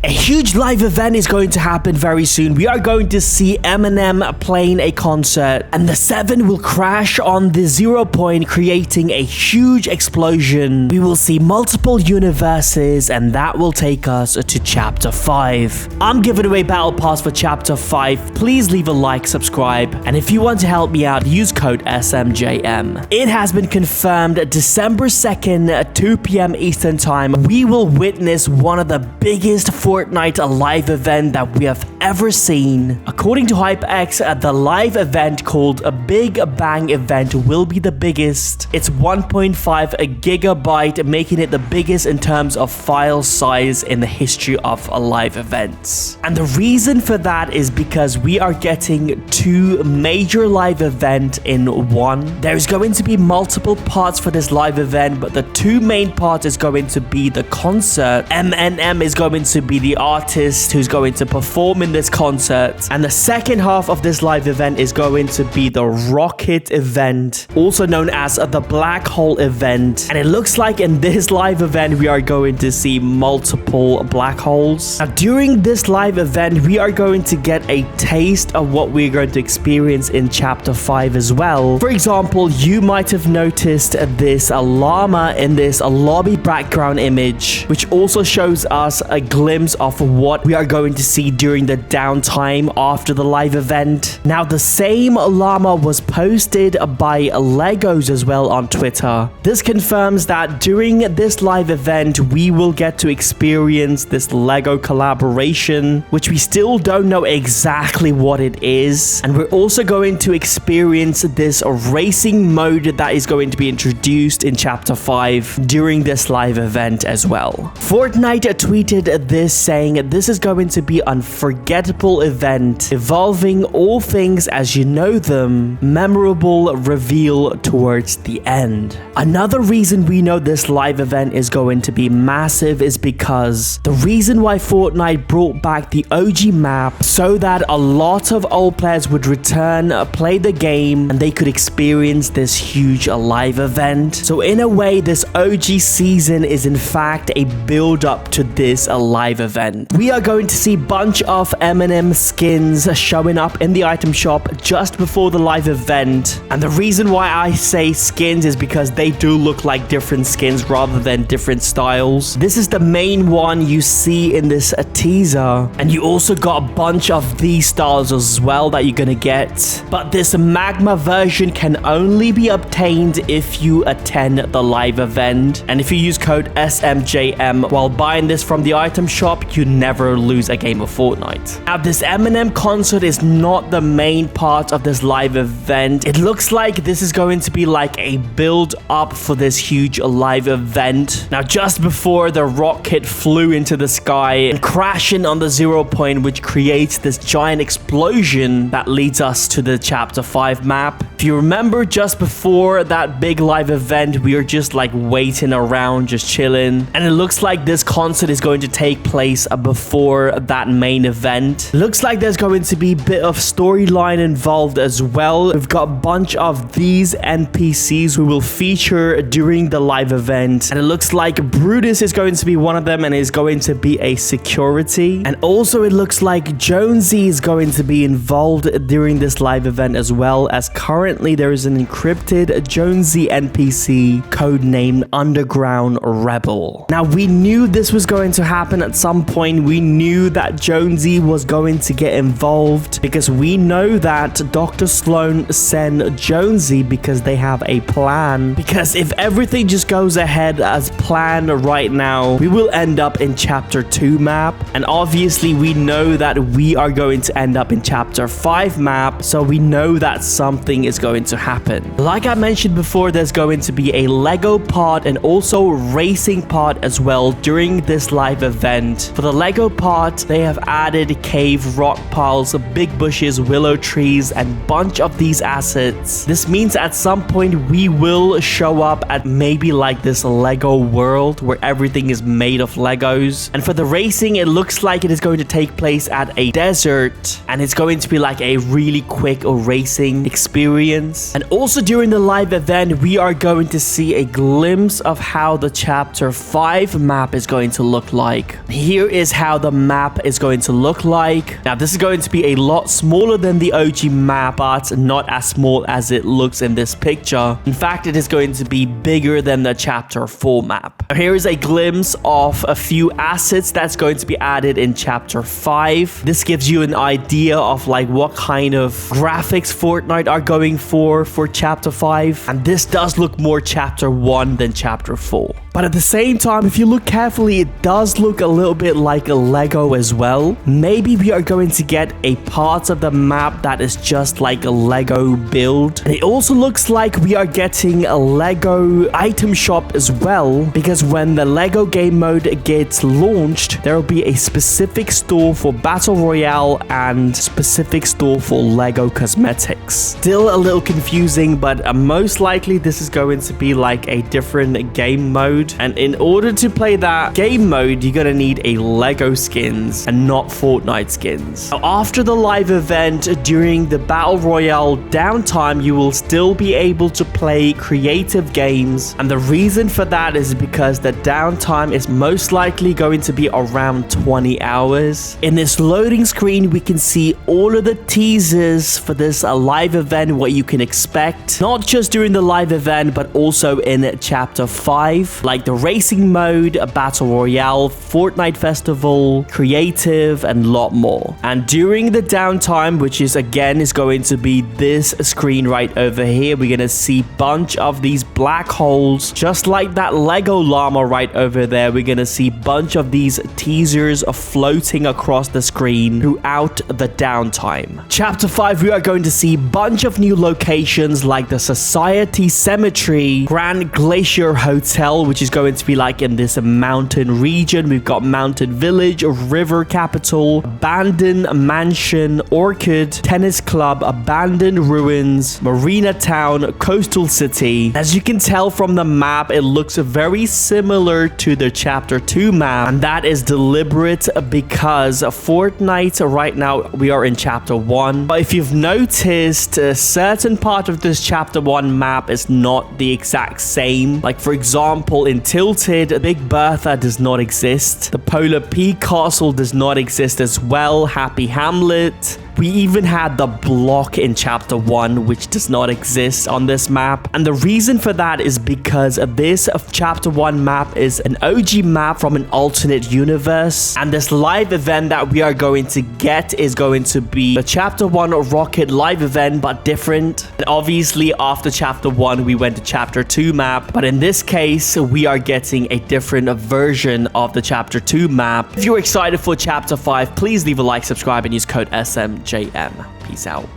A huge live event is going to happen very soon. We are going to see Eminem playing a concert, and the 7 will crash on the 0 point, creating a huge explosion. We will see multiple universes, and that will take us to Chapter 5. I'm giving away Battle Pass for Chapter 5. Please leave a like, subscribe, and if you want to help me out, use code SMJM. It has been confirmed December 2nd at 2 p.m. Eastern Time, we will witness one of the biggest Fortnite live event that we have ever seen. According to HypeX, the live event called a Big Bang event will be the biggest. It's 1.5 gigabyte, making it the biggest in terms of file size in the history of live events. And the reason for that is because we are getting 2 major live events in one. There's going to be multiple parts for this live event, but the 2 main parts is going to be the concert. Eminem is going to be the artist who's going to perform in this concert, and the second half of this live event is going to be the rocket event, also known as the black hole event. And it looks like in this live event we are going to see multiple black holes. Now during this live event we are going to get a taste of what we're going to experience in Chapter 5 as well. For example, you might have noticed this llama in this lobby background image, which also shows us a glimpse of what we are going to see during the downtime after the live event. Now the same llama was posted by Legos as well on Twitter. This confirms that during this live event we will get to experience this Lego collaboration, which we still don't know exactly what it is. And we're also going to experience this racing mode that is going to be introduced in Chapter 5 during this live event as well. Fortnite tweeted this saying, "This is going to be an unforgettable event, evolving all things as you know them, memorable reveal towards the end." Another reason we know this live event is going to be massive is because the reason why Fortnite brought back the OG map so that a lot of old players would return, play the game, and they could experience this huge live event. So in a way, this OG season is in fact a build up to this live event. We are going to see a bunch of Eminem skins showing up in the item shop just before the live event. And the reason why I say skins is because they do look like different skins rather than different styles. This is the main one you see in this teaser. And you also got a bunch of these styles as well that you're gonna get. But this magma version can only be obtained if you attend the live event. And if you use code SMJM while buying this from the item shop, you never lose a game of Fortnite. Now this Eminem concert is not the main part of this live event. It looks like this is going to be like a build up for this huge live event. Now just before the rocket flew into the sky and crashing on the 0 point, which creates this giant explosion that leads us to the Chapter 5 map. If you remember, just before that big live event we were just like waiting around, just chilling, and it looks like this concert is going to take place before that main event. Looks like there's going to be a bit of storyline involved as well. We've got a bunch of these NPCs who will feature during the live event, and it looks like Brutus is going to be one of them and is going to be a security. And also it looks like Jonesy is going to be involved during this live event as well, as currently there is an encrypted Jonesy NPC codenamed Underground Rebel. Now we knew this was going to happen at some point. We knew that Jonesy was going to get involved because we know that Dr. Sloan sent Jonesy because they have a plan. Because if everything just goes ahead as planned right now, we will end up in Chapter 2 map, and obviously we know that we are going to end up in Chapter 5 map, so we know that something is going to happen. Like I mentioned before, there's going to be a Lego part and also racing part as well during this live event. For the Lego part, they have added cave, rock piles, big bushes, willow trees, and bunch of these assets. This means at some point we will show up at maybe like this Lego world where everything is made of Legos. And for the racing, it looks like it is going to take place at a desert, and it's going to be like a really quick racing experience experience. And also during the live event, we are going to see a glimpse of how the Chapter 5 map is going to look like. Here is how the map is going to look like. Now, this is going to be a lot smaller than the OG map, but not as small as it looks in this picture. In fact, it is going to be bigger than the Chapter 4 map. Here is a glimpse of a few assets that's going to be added in Chapter 5. This gives you an idea of like what kind of graphics Fortnite are going for Chapter 5. And this does look more Chapter 1 than Chapter 4. But at the same time, if you look carefully, it does look a little bit like a Lego as well. Maybe we are going to get a part of the map that is just like a Lego build. And it also looks like we are getting a Lego item shop as well, because when the Lego game mode gets launched, there will be a specific store for Battle Royale and specific store for Lego cosmetics. Still a little confusing, but most likely this is going to be like a different game mode. And in order to play that game mode, you're gonna need a Lego skins and not Fortnite skins. Now, after the live event, during the Battle Royale downtime, you will still be able to play creative games. And the reason for that is because the downtime is most likely going to be around 20 hours. In this loading screen, we can see all of the teasers for this live event, what you can expect, not just during the live event, but also in Chapter 5. Like the racing mode, a Battle Royale, Fortnite Festival, creative, and a lot more. And during the downtime, which is again is going to be this screen right over here, we're gonna see a bunch of these black holes, just like that Lego llama right over there. We're gonna see a bunch of these teasers floating across the screen throughout the downtime. Chapter 5, we are going to see a bunch of new locations like the Society Cemetery, Grand Glacier Hotel, which is going to be like in this mountain region. We've got Mountain Village, River Capital, Abandoned Mansion, Orchid, Tennis Club, Abandoned Ruins, Marina Town, Coastal City. As you can tell from the map, it looks very similar to the Chapter 2 map, and that is deliberate because Fortnite right now, we are in Chapter 1. But if you've noticed, a certain part of this Chapter 1 map is not the exact same. Like for example, in Tilted, Big Bertha does not exist. The Polar Peak Castle does not exist as well. Happy Hamlet. We even had the block in Chapter 1, which does not exist on this map. And the reason for that is because this Chapter 1 map is an OG map from an alternate universe. And this live event that we are going to get is going to be the Chapter 1 Rocket live event, but different. And obviously, after Chapter 1, we went to Chapter 2 map. But in this case, we are getting a different version of the Chapter 2 map. If you're excited for Chapter 5, please leave a like, subscribe, and use code SMJM. Peace out.